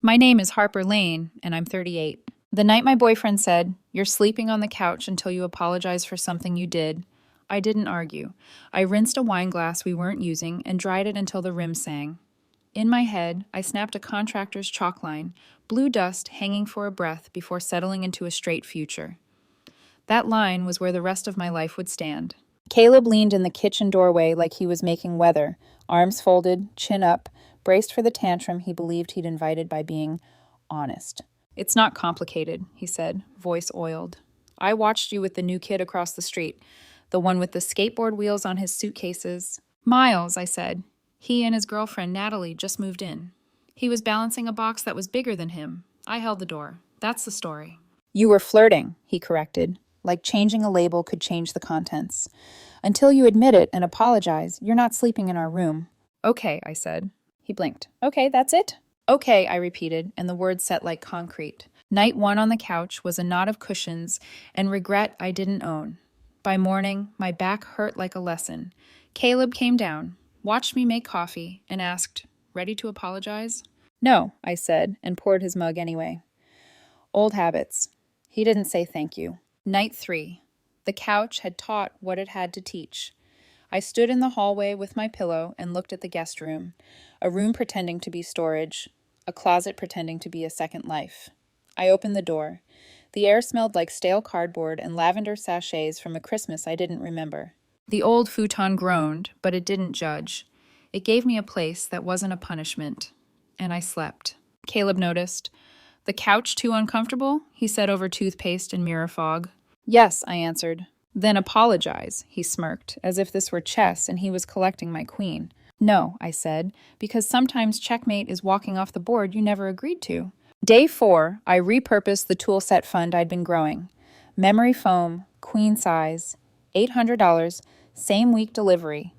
My name is Harper Lane, and I'm 38. The night my boyfriend said, "You're sleeping on the couch until you apologize for something you did," I didn't argue. I rinsed a wine glass we weren't using and dried it until the rim sang. In my head, I snapped a contractor's chalk line, blue dust hanging for a breath before settling into a straight future. That line was where the rest of my life would stand. Caleb leaned in the kitchen doorway like he was making weather, arms folded, chin up, braced for the tantrum he believed he'd invited by being honest. "It's not complicated," he said, voice oiled. "I watched you with the new kid across the street, the one with the skateboard wheels on his suitcases." "Miles," I said. "He and his girlfriend, Natalie, just moved in. He was balancing a box that was bigger than him. I held the door. That's the story." "You were flirting," he corrected, like changing a label could change the contents. "Until you admit it and apologize, you're not sleeping in our room." "Okay," I said. He blinked. "Okay, that's it?" "Okay," I repeated, and the words set like concrete. Night one on the couch was a knot of cushions and regret I didn't own. By morning, my back hurt like a lesson. Caleb came down, watched me make coffee, and asked, "Ready to apologize?" "No," I said, and poured his mug anyway. Old habits. He didn't say thank you. Night three. The couch had taught what it had to teach. I stood in the hallway with my pillow and looked at the guest room, a room pretending to be storage, a closet pretending to be a second life. I opened the door. The air smelled like stale cardboard and lavender sachets from a Christmas I didn't remember. The old futon groaned, but it didn't judge. It gave me a place that wasn't a punishment. And I slept. Caleb noticed. "The couch too uncomfortable?" he said over toothpaste and mirror fog. "Yes," I answered. "Then apologize," he smirked, as if this were chess and he was collecting my queen. "No," I said, "because sometimes checkmate is walking off the board you never agreed to." Day 4, I repurposed the tool set fund I'd been growing. Memory foam, queen size, $800, same week delivery.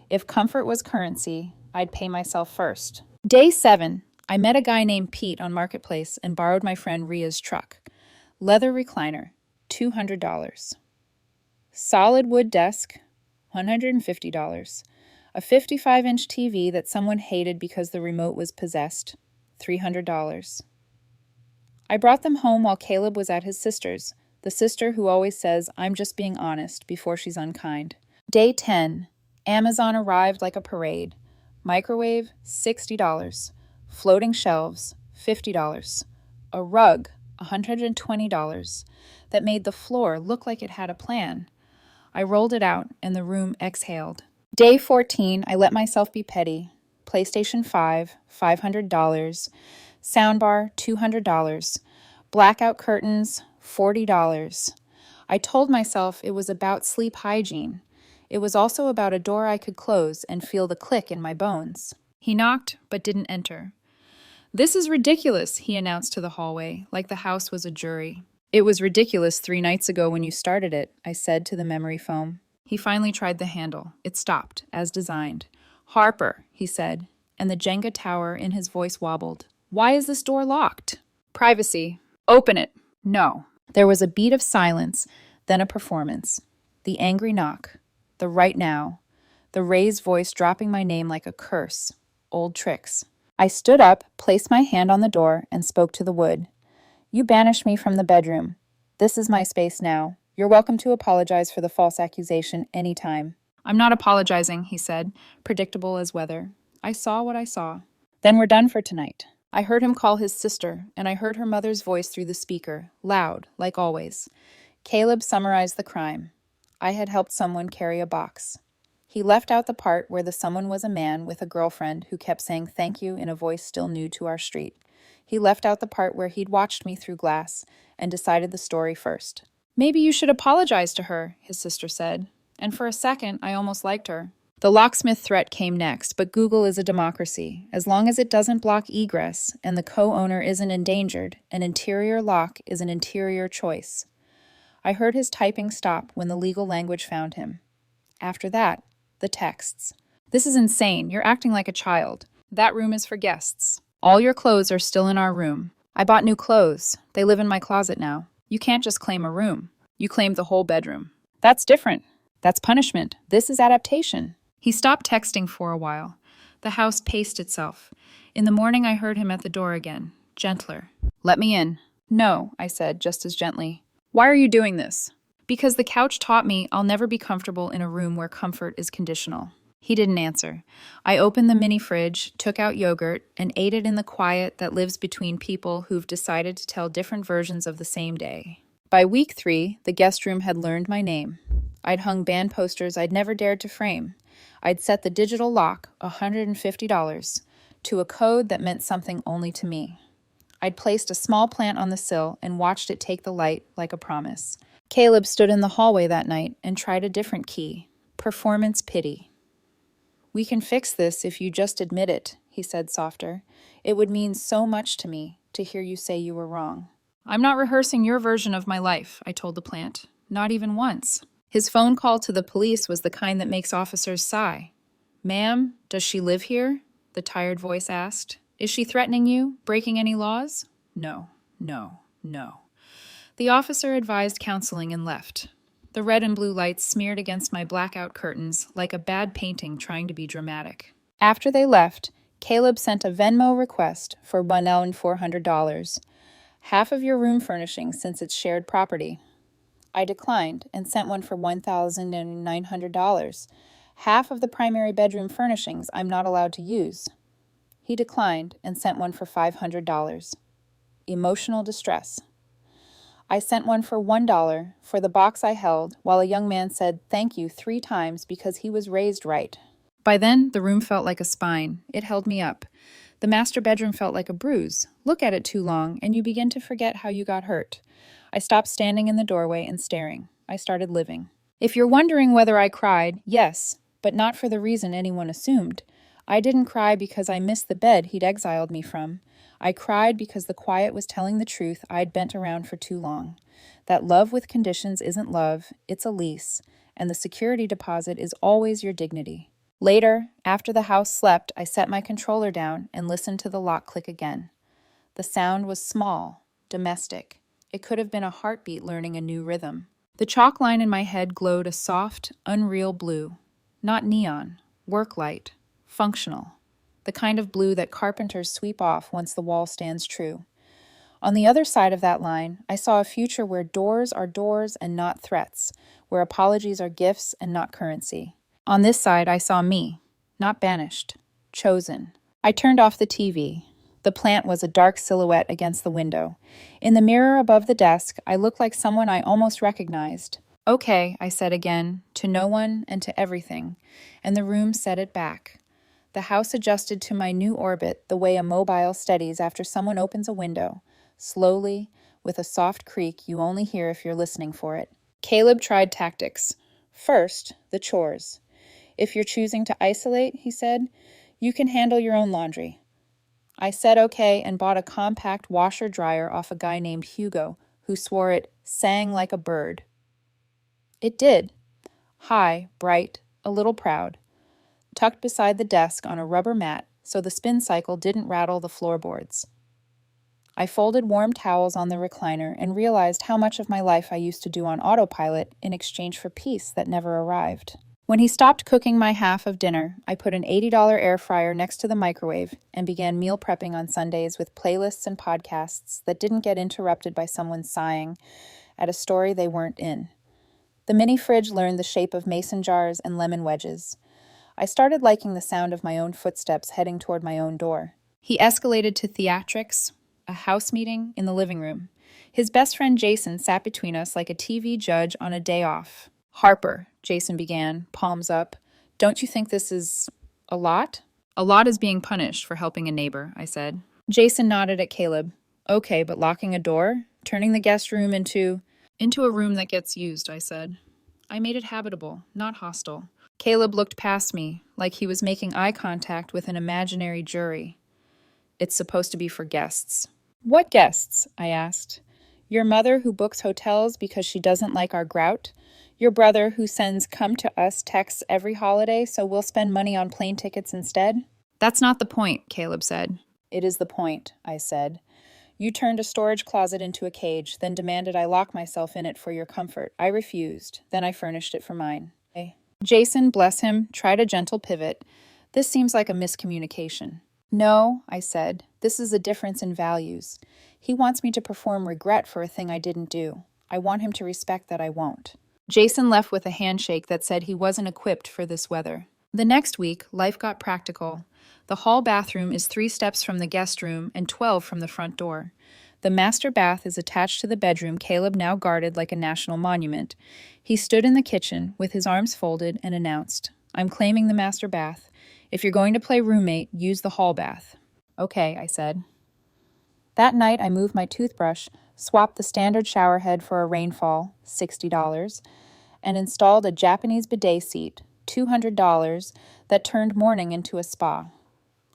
If comfort was currency, I'd pay myself first. Day 7, I met a guy named Pete on Marketplace and borrowed my friend Ria's truck. Leather recliner, $200. Solid wood desk, $150. A 55-inch TV that someone hated because the remote was possessed, $300. I brought them home while Caleb was at his sister's, the sister who always says, "I'm just being honest," before she's unkind. Day 10. Amazon arrived like a parade. Microwave, $60. Floating shelves, $50. A rug, $120, that made the floor look like it had a plan. I rolled it out, and the room exhaled. Day 14, I let myself be petty. PlayStation 5, $500. Soundbar, $200. Blackout curtains, $40. I told myself it was about sleep hygiene. It was also about a door I could close and feel the click in my bones. He knocked, but didn't enter. "This is ridiculous," he announced to the hallway, like the house was a jury. "It was ridiculous 3 nights ago when you started it," I said to the memory foam. He finally tried the handle. It stopped, as designed. "Harper," he said, and the Jenga tower in his voice wobbled. "Why is this door locked?" "Privacy." "Open it." "No." There was a beat of silence, then a performance. The angry knock. The right now. The raised voice dropping my name like a curse. Old tricks. I stood up, placed my hand on the door, and spoke to the wood. "You banished me from the bedroom. This is my space now. You're welcome to apologize for the false accusation any time." "I'm not apologizing," he said, predictable as weather. "I saw what I saw." "Then we're done for tonight." I heard him call his sister, and I heard her mother's voice through the speaker, loud, like always. Caleb summarized the crime. I had helped someone carry a box. He left out the part where the someone was a man with a girlfriend who kept saying thank you in a voice still new to our street. He left out the part where he'd watched me through glass and decided the story first. "Maybe you should apologize to her," his sister said. And for a second, I almost liked her. The locksmith threat came next, but Google is a democracy. As long as it doesn't block egress and the co-owner isn't endangered, an interior lock is an interior choice. I heard his typing stop when the legal language found him. After that, the texts. "This is insane. You're acting like a child. That room is for guests. All your clothes are still in our room. I bought new clothes. They live in my closet now. You can't just claim a room. You claim the whole bedroom. That's different. That's punishment. This is adaptation." He stopped texting for a while. The house paced itself. In the morning, I heard him at the door again. gentler. Let me in. No, I said, just as gently. Why are you doing this? Because the couch taught me I'll never be comfortable in a room where comfort is conditional. He didn't answer. I opened the mini fridge, took out yogurt, and ate it in the quiet that lives between people who've decided to tell different versions of the same day. By week 3, the guest room had learned my name. I'd hung band posters I'd never dared to frame. I'd set the digital lock, $150, to a code that meant something only to me. I'd placed a small plant on the sill and watched it take the light like a promise. Caleb stood in the hallway that night and tried a different key, performance pity. We can fix this if you just admit it, he said softer. It would mean so much to me to hear you say you were wrong. I'm not rehearsing your version of my life, I told the plant. Not even once. His phone call to the police was the kind that makes officers sigh. Ma'am, does she live here? The tired voice asked. Is she threatening you, breaking any laws? No, no, no. The officer advised counseling and left. The red and blue lights smeared against my blackout curtains like a bad painting trying to be dramatic. After they left, Caleb sent a Venmo request for $1,400. Half of your room furnishings since it's shared property. I declined and sent one for $1,900. Half of the primary bedroom furnishings I'm not allowed to use. He declined and sent one for $500. Emotional distress. I sent one for $1 for the box I held while a young man said thank you 3 times because he was raised right. By then, the room felt like a spine. It held me up. The master bedroom felt like a bruise. Look at it too long, and you begin to forget how you got hurt. I stopped standing in the doorway and staring. I started living. If you're wondering whether I cried, yes, but not for the reason anyone assumed. I didn't cry because I missed the bed he'd exiled me from. I cried because the quiet was telling the truth I'd bent around for too long. That love with conditions isn't love, it's a lease, and the security deposit is always your dignity. Later, after the house slept, I set my controller down and listened to the lock click again. The sound was small, domestic. It could have been a heartbeat learning a new rhythm. The chalk line in my head glowed a soft, unreal blue. Not neon, work light, functional. The kind of blue that carpenters sweep off once the wall stands true. On the other side of that line, I saw a future where doors are doors and not threats, where apologies are gifts and not currency. On this side, I saw me, not banished, chosen. I turned off the TV. The plant was a dark silhouette against the window. In the mirror above the desk, I looked like someone I almost recognized. Okay, I said again, to no one and to everything, and the room set it back. The house adjusted to my new orbit the way a mobile steadies after someone opens a window, slowly, with a soft creak you only hear if you're listening for it. Caleb tried tactics. First, the chores. If you're choosing to isolate, he said, you can handle your own laundry. I said okay and bought a compact washer-dryer off a guy named Hugo, who swore it sang like a bird. It did. High, bright, a little proud. Tucked beside the desk on a rubber mat so the spin cycle didn't rattle the floorboards. I folded warm towels on the recliner and realized how much of my life I used to do on autopilot in exchange for peace that never arrived. When he stopped cooking my half of dinner, I put an $80 air fryer next to the microwave and began meal prepping on Sundays with playlists and podcasts that didn't get interrupted by someone sighing at a story they weren't in. The mini fridge learned the shape of mason jars and lemon wedges. I started liking the sound of my own footsteps heading toward my own door. He escalated to theatrics, a house meeting in the living room. His best friend Jason sat between us like a TV judge on a day off. Harper, Jason began, palms up. Don't you think this is a lot? A lot is being punished for helping a neighbor, I said. Jason nodded at Caleb. Okay, but locking a door? Turning the guest room into a room that gets used, I said. I made it habitable, not hostile. Caleb looked past me, like he was making eye contact with an imaginary jury. It's supposed to be for guests. What guests? I asked. Your mother who books hotels because she doesn't like our grout? Your brother who sends come to us texts every holiday so we'll spend money on plane tickets instead? That's not the point, Caleb said. It is the point, I said. You turned a storage closet into a cage, then demanded I lock myself in it for your comfort. I refused. Then I furnished it for mine. Jason, bless him, tried a gentle pivot. This seems like a miscommunication. No, I said. This is a difference in values. He wants me to perform regret for a thing I didn't do. I want him to respect that I won't. Jason left with a handshake that said he wasn't equipped for this weather. The next week, life got practical. The hall bathroom is 3 steps from the guest room and 12 from the front door. The master bath is attached to the bedroom Caleb now guarded like a national monument. He stood in the kitchen with his arms folded and announced, "I'm claiming the master bath. If you're going to play roommate, use the hall bath." "Okay," I said. That night, I moved my toothbrush, swapped the standard shower head for a rainfall, $60, and installed a Japanese bidet seat, $200, that turned morning into a spa.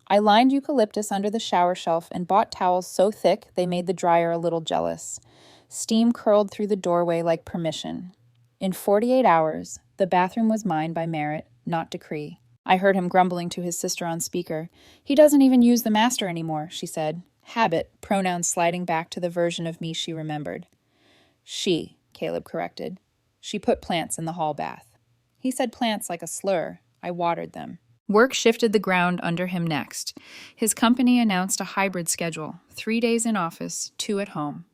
I lined eucalyptus under the shower shelf and bought towels so thick they made the dryer a little jealous. Steam curled through the doorway like permission. In 48 hours, the bathroom was mine by merit, not decree. I heard him grumbling to his sister on speaker. "He doesn't even use the master anymore," she said. Habit, pronouns sliding back to the version of me she remembered. "She," Caleb corrected. "She put plants in the hall bath." He said plants like a slur. I watered them. Work shifted the ground under him next. His company announced a hybrid schedule, 3 days in office, 2 at home.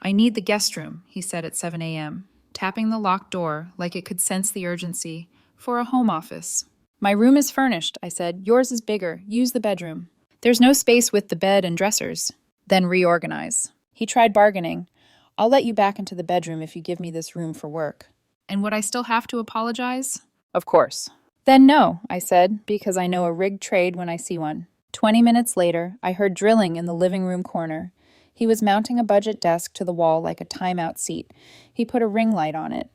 "I need the guest room," he said at 7 a.m., tapping the locked door like it could sense the urgency, "for a home office." "My room is furnished," I said. "Yours is bigger. Use the bedroom." "There's no space with the bed and dressers." "Then reorganize." He tried bargaining. "I'll let you back into the bedroom if you give me this room for work." "And would I still have to apologize?" "Of course." "Then no," I said, because I know a rigged trade when I see one. 20 minutes later, I heard drilling in the living room corner. He was mounting a budget desk to the wall like a timeout seat. He put a ring light on it.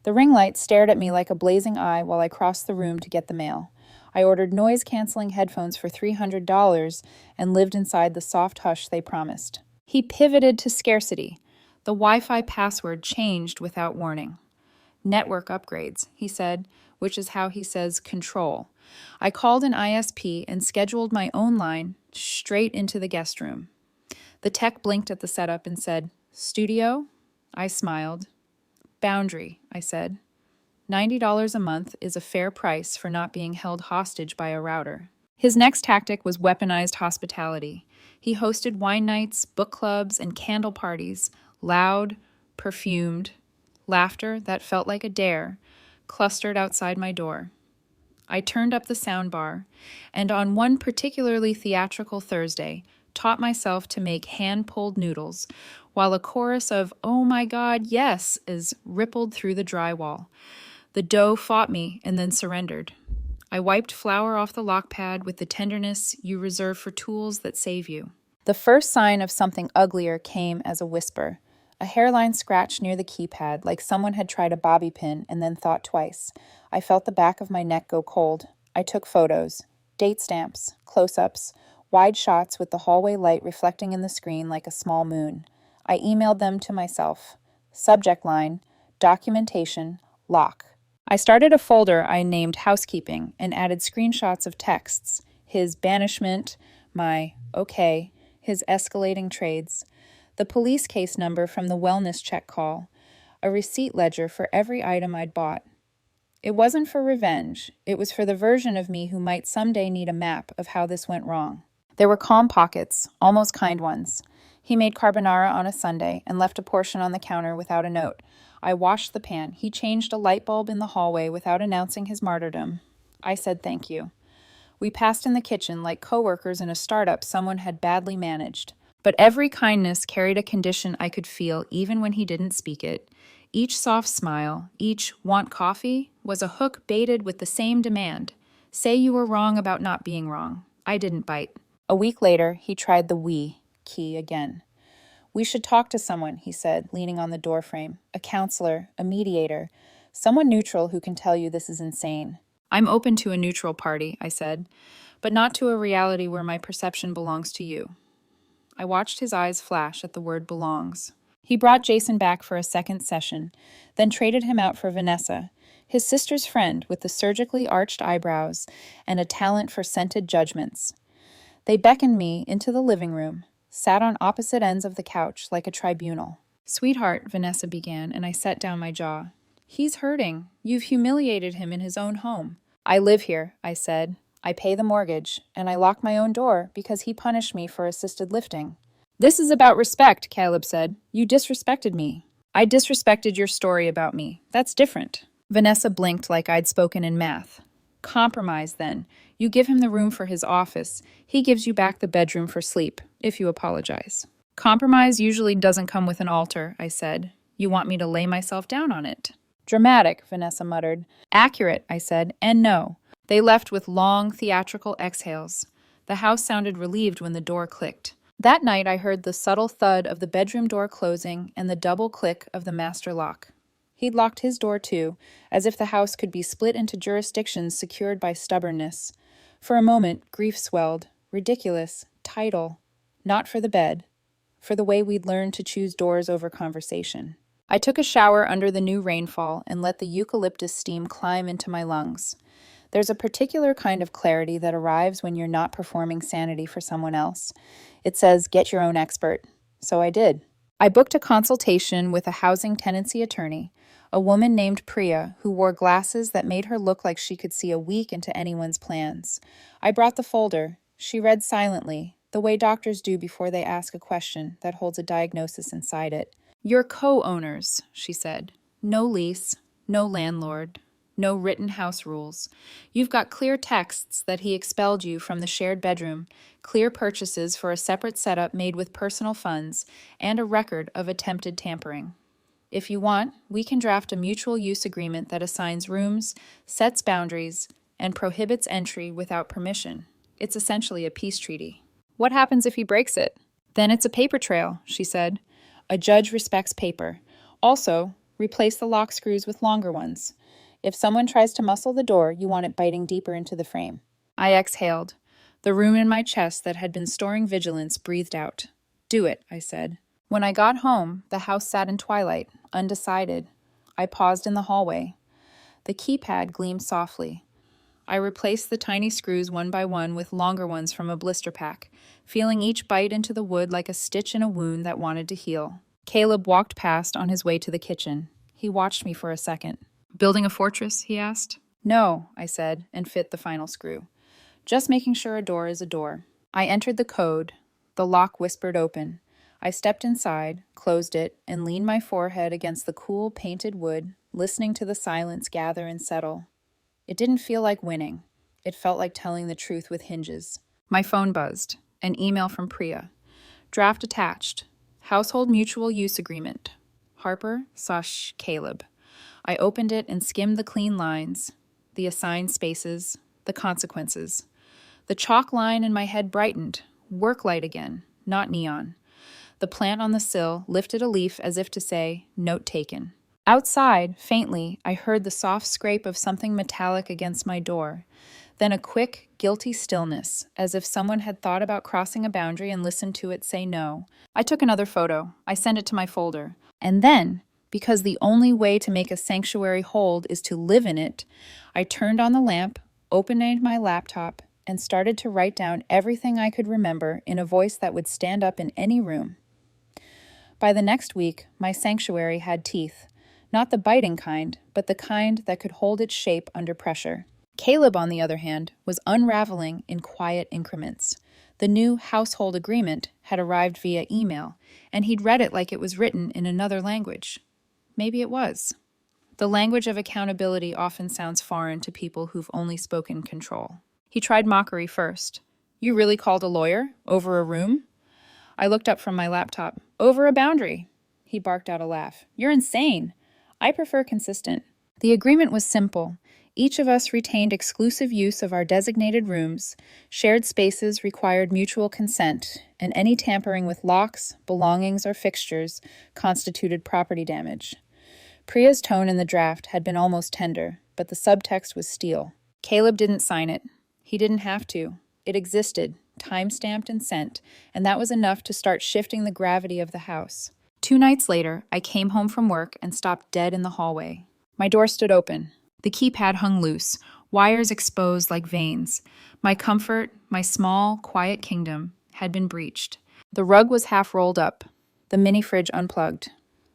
The ring light stared at me like a blazing eye while I crossed the room to get the mail. I ordered noise-canceling headphones for $300 and lived inside the soft hush they promised. He pivoted to scarcity. The Wi-Fi password changed without warning. "Network upgrades," he said, which is how he says control. I called an ISP and scheduled my own line straight into the guest room. The tech blinked at the setup and said, "Studio?" I smiled. "Boundary," I said. $90 a month is a fair price for not being held hostage by a router. His next tactic was weaponized hospitality. He hosted wine nights, book clubs, and candle parties, loud, perfumed, laughter that felt like a dare, clustered outside my door. I turned up the sound bar, and on one particularly theatrical Thursday, taught myself to make hand-pulled noodles, while a chorus of "Oh my God, yes!" rippled through the drywall. The dough fought me and then surrendered. I wiped flour off the lock pad with the tenderness you reserve for tools that save you. The first sign of something uglier came as a whisper. A hairline scratch near the keypad, like someone had tried a bobby pin and then thought twice. I felt the back of my neck go cold. I took photos. Date stamps, close-ups, wide shots with the hallway light reflecting in the screen like a small moon. I emailed them to myself. Subject line, documentation, lock. I started a folder I named Housekeeping and added screenshots of texts, his banishment, my okay, his escalating trades, the police case number from the wellness check call, a receipt ledger for every item I'd bought. It wasn't for revenge. It was for the version of me who might someday need a map of how this went wrong. There were calm pockets, almost kind ones. He made carbonara on a Sunday and left a portion on the counter without a note. I washed the pan. He changed a light bulb in the hallway without announcing his martyrdom. I said thank you. We passed in the kitchen like coworkers in a startup someone had badly managed. But every kindness carried a condition I could feel even when he didn't speak it. Each soft smile, each "want coffee," was a hook baited with the same demand. Say you were wrong about not being wrong. I didn't bite. A week later, he tried the "we" key again. "We should talk to someone," he said, leaning on the doorframe. "A counselor, a mediator, someone neutral who can tell you this is insane." "I'm open to a neutral party," I said, "but not to a reality where my perception belongs to you." I watched his eyes flash at the word belongs. He brought Jason back for a second session, then traded him out for Vanessa, his sister's friend with the surgically arched eyebrows and a talent for scented judgments. They beckoned me into the living room, sat on opposite ends of the couch like a tribunal. "Sweetheart," Vanessa began, and I set down my jaw. "He's hurting. You've humiliated him in his own home." "I live here," I said. I pay the mortgage, and I lock my own door because he punished me for assisted lifting. This is about respect, Caleb said. You disrespected me. I disrespected your story about me. That's different. Vanessa blinked like I'd spoken in math. Compromise, then. You give him the room for his office. He gives you back the bedroom for sleep, if you apologize. Compromise usually doesn't come with an altar, I said. You want me to lay myself down on it. Dramatic, Vanessa muttered. Accurate, I said, and no. They left with long, theatrical exhales. The house sounded relieved when the door clicked. That night I heard the subtle thud of the bedroom door closing and the double click of the master lock. He'd locked his door too, as if the house could be split into jurisdictions secured by stubbornness. For a moment, grief swelled. Ridiculous. Title. Not for the bed. For the way we'd learned to choose doors over conversation. I took a shower under the new rainfall and let the eucalyptus steam climb into my lungs. There's a particular kind of clarity that arrives when you're not performing sanity for someone else. It says, get your own expert. So I did. I booked a consultation with a housing tenancy attorney, a woman named Priya who wore glasses that made her look like she could see a week into anyone's plans. I brought the folder. She read silently, the way doctors do before they ask a question that holds a diagnosis inside it. You're co-owners, she said. No lease, no landlord, no written house rules. You've got clear texts that he expelled you from the shared bedroom, clear purchases for a separate setup made with personal funds, and a record of attempted tampering. If you want, we can draft a mutual use agreement that assigns rooms, sets boundaries, and prohibits entry without permission. It's essentially a peace treaty. What happens if he breaks it? Then it's a paper trail, she said. A judge respects paper. Also, replace the lock screws with longer ones. If someone tries to muscle the door, you want it biting deeper into the frame. I exhaled. The room in my chest that had been storing vigilance breathed out. Do it, I said. When I got home, the house sat in twilight, undecided. I paused in the hallway. The keypad gleamed softly. I replaced the tiny screws one by one with longer ones from a blister pack, feeling each bite into the wood like a stitch in a wound that wanted to heal. Caleb walked past on his way to the kitchen. He watched me for a second. Building a fortress, he asked. No, I said, and fit the final screw. Just making sure a door is a door. I entered the code. The lock whispered open. I stepped inside, closed it, and leaned my forehead against the cool painted wood, listening to the silence gather and settle. It didn't feel like winning. It felt like telling the truth with hinges. My phone buzzed. An email from Priya. Draft attached. Household mutual use agreement. Harper/Caleb. I opened it and skimmed the clean lines, the assigned spaces, the consequences. The chalk line in my head brightened. Work light again, not neon. The plant on the sill lifted a leaf as if to say, note taken. Outside, faintly, I heard the soft scrape of something metallic against my door. Then a quick, guilty stillness, as if someone had thought about crossing a boundary and listened to it say no. I took another photo. I sent it to my folder. And then, because the only way to make a sanctuary hold is to live in it, I turned on the lamp, opened my laptop, and started to write down everything I could remember in a voice that would stand up in any room. By the next week, my sanctuary had teeth. Not the biting kind, but the kind that could hold its shape under pressure. Caleb, on the other hand, was unraveling in quiet increments. The new household agreement had arrived via email, and he'd read it like it was written in another language. Maybe it was. The language of accountability often sounds foreign to people who've only spoken control. He tried mockery first. You really called a lawyer? Over a room? I looked up from my laptop. Over a boundary. He barked out a laugh. You're insane. I prefer consistent. The agreement was simple. Each of us retained exclusive use of our designated rooms, shared spaces required mutual consent, and any tampering with locks, belongings, or fixtures constituted property damage. Priya's tone in the draft had been almost tender, but the subtext was steel. Caleb didn't sign it. He didn't have to. It existed, time-stamped and sent, and that was enough to start shifting the gravity of the house. 2 nights later, I came home from work and stopped dead in the hallway. My door stood open. The keypad hung loose, wires exposed like veins. My comfort, my small, quiet kingdom, had been breached. The rug was half rolled up, the mini fridge unplugged,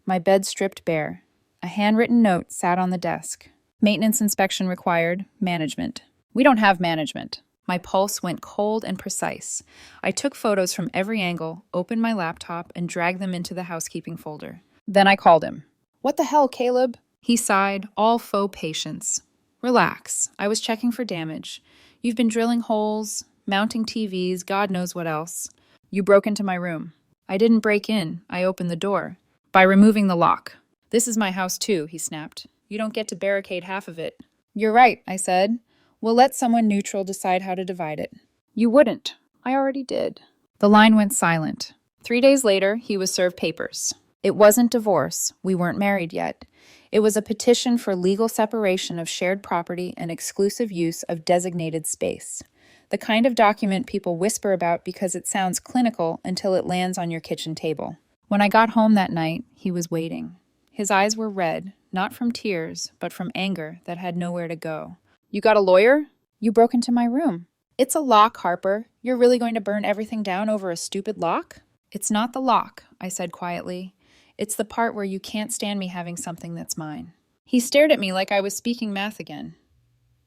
my bed stripped bare. A handwritten note sat on the desk. Maintenance inspection required, management. We don't have management. My pulse went cold and precise. I took photos from every angle, opened my laptop, and dragged them into the housekeeping folder. Then I called him. "What the hell, Caleb?" He sighed, all faux patience. "Relax. I was checking for damage. You've been drilling holes, mounting TVs, God knows what else. You broke into my room." "I didn't break in. I opened the door. By removing the lock." "This is my house too," he snapped. "You don't get to barricade half of it." "You're right," I said. "We'll let someone neutral decide how to divide it." "You wouldn't. I already did." The line went silent. 3 days later, he was served papers. It wasn't divorce. We weren't married yet. It was a petition for legal separation of shared property and exclusive use of designated space. The kind of document people whisper about because it sounds clinical until it lands on your kitchen table. When I got home that night, he was waiting. His eyes were red, not from tears, but from anger that had nowhere to go. "You got a lawyer?" "You broke into my room." "It's a lock, Harper. You're really going to burn everything down over a stupid lock?" "It's not the lock," I said quietly. "It's the part where you can't stand me having something that's mine." He stared at me like I was speaking math again.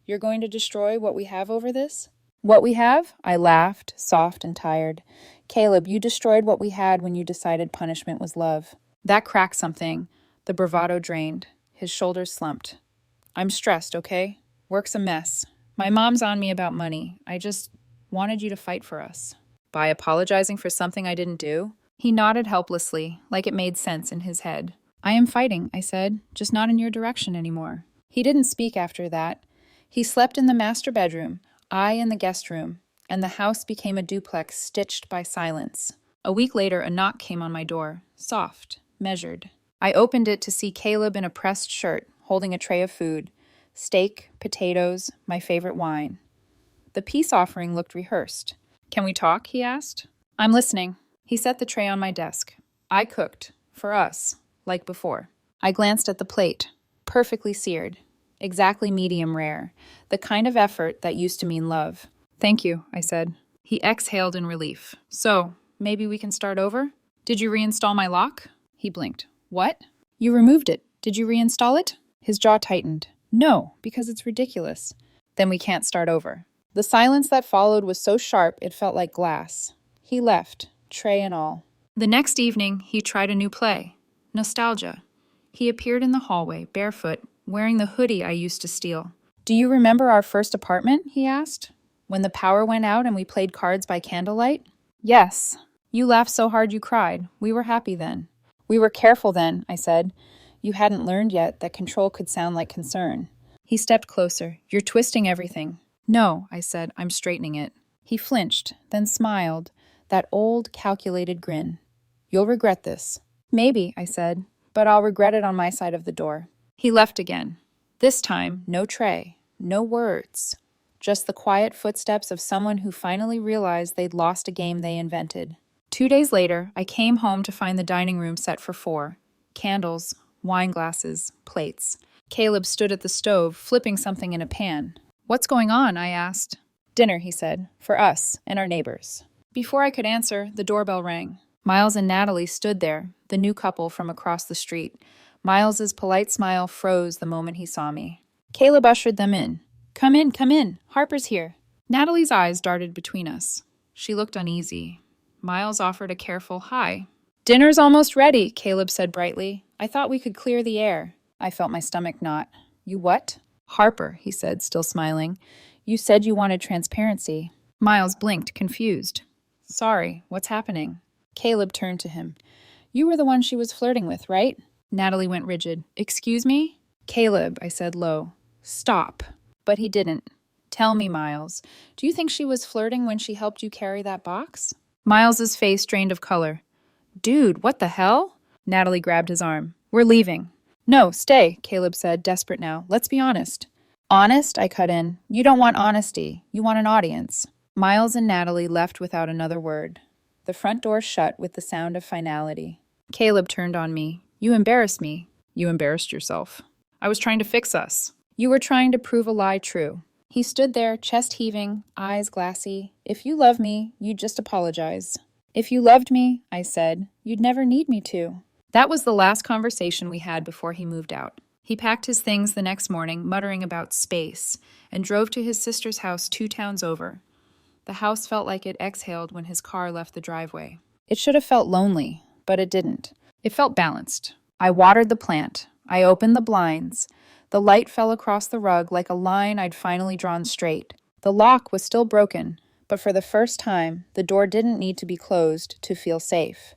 "You're going to destroy what we have over this?" "What we have?" I laughed, soft and tired. "Caleb, you destroyed what we had when you decided punishment was love." That cracked something. The bravado drained. His shoulders slumped. "I'm stressed, okay? Work's a mess. My mom's on me about money. I just wanted you to fight for us." "By apologizing for something I didn't do?" He nodded helplessly, like it made sense in his head. "I am fighting," I said, "just not in your direction anymore." He didn't speak after that. He slept in the master bedroom, I in the guest room, and the house became a duplex stitched by silence. A week later, a knock came on my door, soft, measured. I opened it to see Caleb in a pressed shirt, holding a tray of food. Steak, potatoes, my favorite wine. The peace offering looked rehearsed. "Can we talk?" he asked. "I'm listening." He set the tray on my desk. I cooked, for us, like before. I glanced at the plate, perfectly seared, exactly medium rare, the kind of effort that used to mean love. "Thank you," I said. He exhaled in relief. "So, maybe we can start over? Did you reinstall my lock?" He blinked. "What?" "You removed it. Did you reinstall it?" His jaw tightened. "No, because it's ridiculous." "Then we can't start over." The silence that followed was so sharp it felt like glass. He left, tray and all. The next evening, he tried a new play. Nostalgia. He appeared in the hallway, barefoot, wearing the hoodie I used to steal. "Do you remember our first apartment?" he asked. "When the power went out and we played cards by candlelight?" "Yes. You laughed so hard you cried. We were happy then." "We were careful then," I said. "You hadn't learned yet that control could sound like concern." He stepped closer. "You're twisting everything." "No," I said. "I'm straightening it." He flinched, then smiled, that old, calculated grin. "You'll regret this." "Maybe," I said, "but I'll regret it on my side of the door." He left again. This time, no tray, no words, just the quiet footsteps of someone who finally realized they'd lost a game they invented. 2 days later, I came home to find the dining room set for 4. Candles, wine glasses, plates. Caleb stood at the stove, flipping something in a pan. "What's going on?" I asked. "Dinner," he said, "for us and our neighbors." Before I could answer, the doorbell rang. Miles and Natalie stood there, the new couple from across the street. Miles's polite smile froze the moment he saw me. Caleb ushered them in. Come in, come in. Harper's here." Natalie's eyes darted between us. She looked uneasy. Miles offered a careful hi. "Dinner's almost ready," Caleb said brightly. "I thought we could clear the air." I felt my stomach knot. "You what?" "Harper," he said, still smiling. "You said you wanted transparency." Miles blinked, confused. "Sorry, what's happening?" Caleb turned to him. "You were the one she was flirting with, right?" Natalie went rigid. "Excuse me?" "Caleb," I said low. "Stop." But he didn't. "Tell me, Miles, do you think she was flirting when she helped you carry that box?" Miles's face drained of color. "Dude, what the hell?" Natalie grabbed his arm. "We're leaving." "No, stay," Caleb said, desperate now. "Let's be honest." "Honest?" I cut in. "You don't want honesty. You want an audience." Miles and Natalie left without another word. The front door shut with the sound of finality. Caleb turned on me. "You embarrassed me." "You embarrassed yourself." "I was trying to fix us." "You were trying to prove a lie true." He stood there, chest heaving, eyes glassy. "If you love me, you'd just apologize." "If you loved me," I said, "you'd never need me to." That was the last conversation we had before he moved out. He packed his things the next morning, muttering about space, and drove to his sister's house 2 towns over. The house felt like it exhaled when his car left the driveway. It should have felt lonely, but it didn't. It felt balanced. I watered the plant. I opened the blinds. The light fell across the rug like a line I'd finally drawn straight. The lock was still broken, but for the first time, the door didn't need to be closed to feel safe.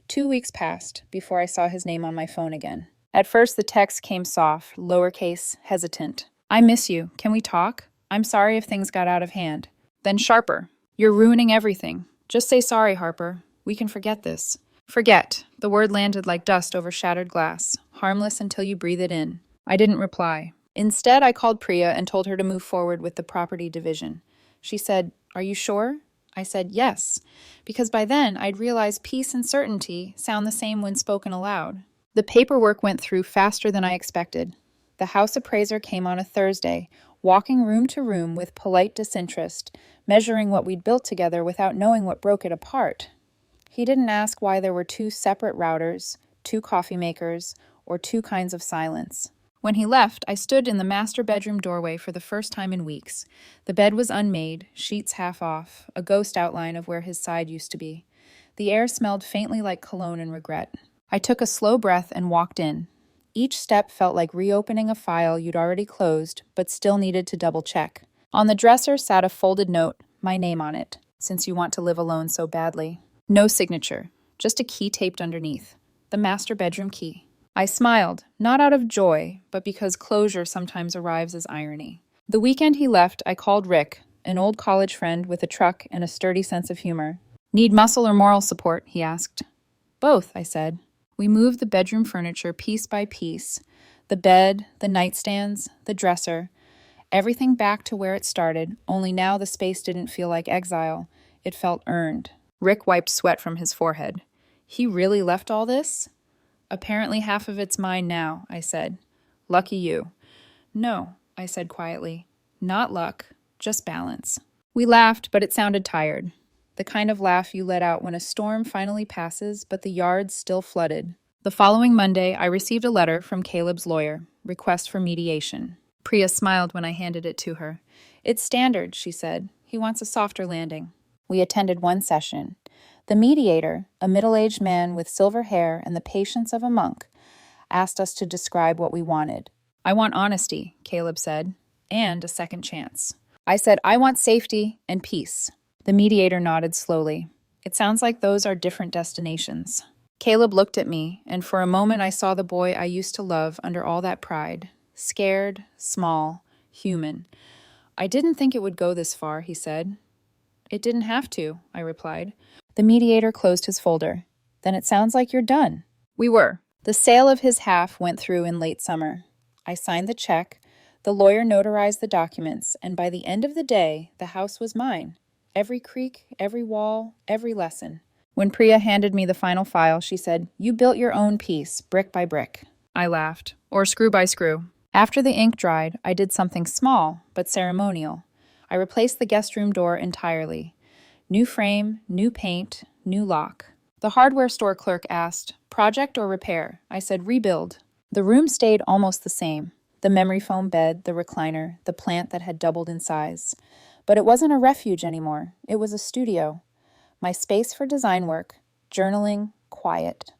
2 weeks passed before I saw his name on my phone again. At first, the text came soft, lowercase, hesitant. I miss you. Can we talk? I'm sorry if things got out of hand. Then sharper. You're ruining everything. Just say sorry, Harper. We can forget this. Forget. The word landed like dust over shattered glass, harmless until you breathe it in. I didn't reply. Instead, I called Priya and told her to move forward with the property division. She said, "Are you sure?" I said, "Yes," because by then I'd realized peace and certainty sound the same when spoken aloud. The paperwork went through faster than I expected. The house appraiser came on a Thursday, walking room to room with polite disinterest, measuring what we'd built together without knowing what broke it apart. He didn't ask why there were 2 separate routers, 2 coffee makers, or 2 kinds of silence. When he left, I stood in the master bedroom doorway for the first time in weeks. The bed was unmade, sheets half off, a ghost outline of where his side used to be. The air smelled faintly like cologne and regret. I took a slow breath and walked in. Each step felt like reopening a file you'd already closed, but still needed to double-check. On the dresser sat a folded note, my name on it, since you want to live alone so badly. No signature, just a key taped underneath. The master bedroom key. I smiled, not out of joy, but because closure sometimes arrives as irony. The weekend he left, I called Rick, an old college friend with a truck and a sturdy sense of humor. Need muscle or moral support, he asked. Both, I said. We moved the bedroom furniture piece by piece. The bed, the nightstands, the dresser. Everything back to where it started, only now the space didn't feel like exile. It felt earned. Rick wiped sweat from his forehead. He really left all this? Apparently half of it's mine now, I said. Lucky you. No, I said quietly. Not luck, just balance. We laughed, but it sounded tired. The kind of laugh you let out when a storm finally passes, but the yard's still flooded. The following Monday, I received a letter from Caleb's lawyer, request for mediation. Priya smiled when I handed it to her. It's standard, she said. He wants a softer landing. We attended one session. The mediator, a middle-aged man with silver hair and the patience of a monk, asked us to describe what we wanted. I want honesty, Caleb said, and a second chance. I said, I want safety and peace. The mediator nodded slowly. It sounds like those are different destinations. Caleb looked at me, and for a moment I saw the boy I used to love under all that pride. Scared, small, human. I didn't think it would go this far, he said. It didn't have to, I replied. The mediator closed his folder. Then it sounds like you're done. We were. The sale of his half went through in late summer. I signed the check. The lawyer notarized the documents, and by the end of the day, the house was mine. Every creak, every wall, every lesson. When Priya handed me the final file, she said, You built your own piece, brick by brick. I laughed. Or screw by screw. After the ink dried, I did something small, but ceremonial. I replaced the guest room door entirely. New frame, new paint, new lock. The hardware store clerk asked, project or repair? I said, rebuild. The room stayed almost the same. The memory foam bed, the recliner, the plant that had doubled in size. But it wasn't a refuge anymore. It was a studio. My space for design work, journaling, quiet.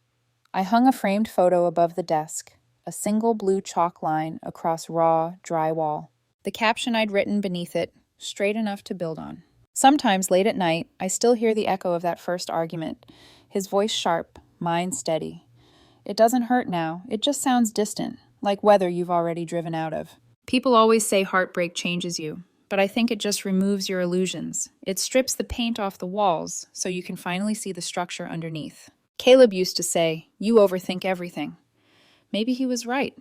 I hung a framed photo above the desk, a single blue chalk line across raw, dry wall. The caption I'd written beneath it, straight enough to build on. Sometimes, late at night, I still hear the echo of that first argument. His voice sharp, mine steady. It doesn't hurt now, it just sounds distant, like weather you've already driven out of. People always say heartbreak changes you, but I think it just removes your illusions. It strips the paint off the walls so you can finally see the structure underneath. Caleb used to say, you overthink everything. Maybe he was right.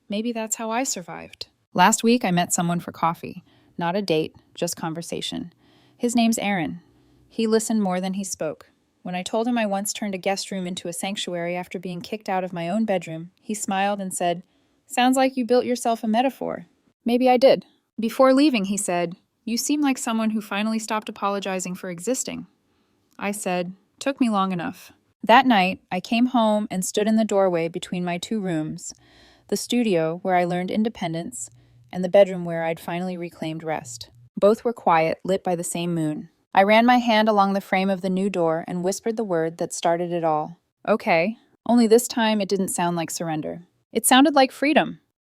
Maybe that's how I survived. Last week I met someone for coffee. Not a date, just conversation. His name's Aaron. He listened more than he spoke. When I told him I once turned a guest room into a sanctuary after being kicked out of my own bedroom, he smiled and said, Sounds like you built yourself a metaphor. Maybe I did. Before leaving, he said, You seem like someone who finally stopped apologizing for existing. I said, Took me long enough. That night, I came home and stood in the doorway between my two rooms. the studio, where I learned independence, and the bedroom where I'd finally reclaimed rest. Both were quiet, lit by the same moon. I ran my hand along the frame of the new door and whispered the word that started it all. Okay. Only this time it didn't sound like surrender. It sounded like freedom.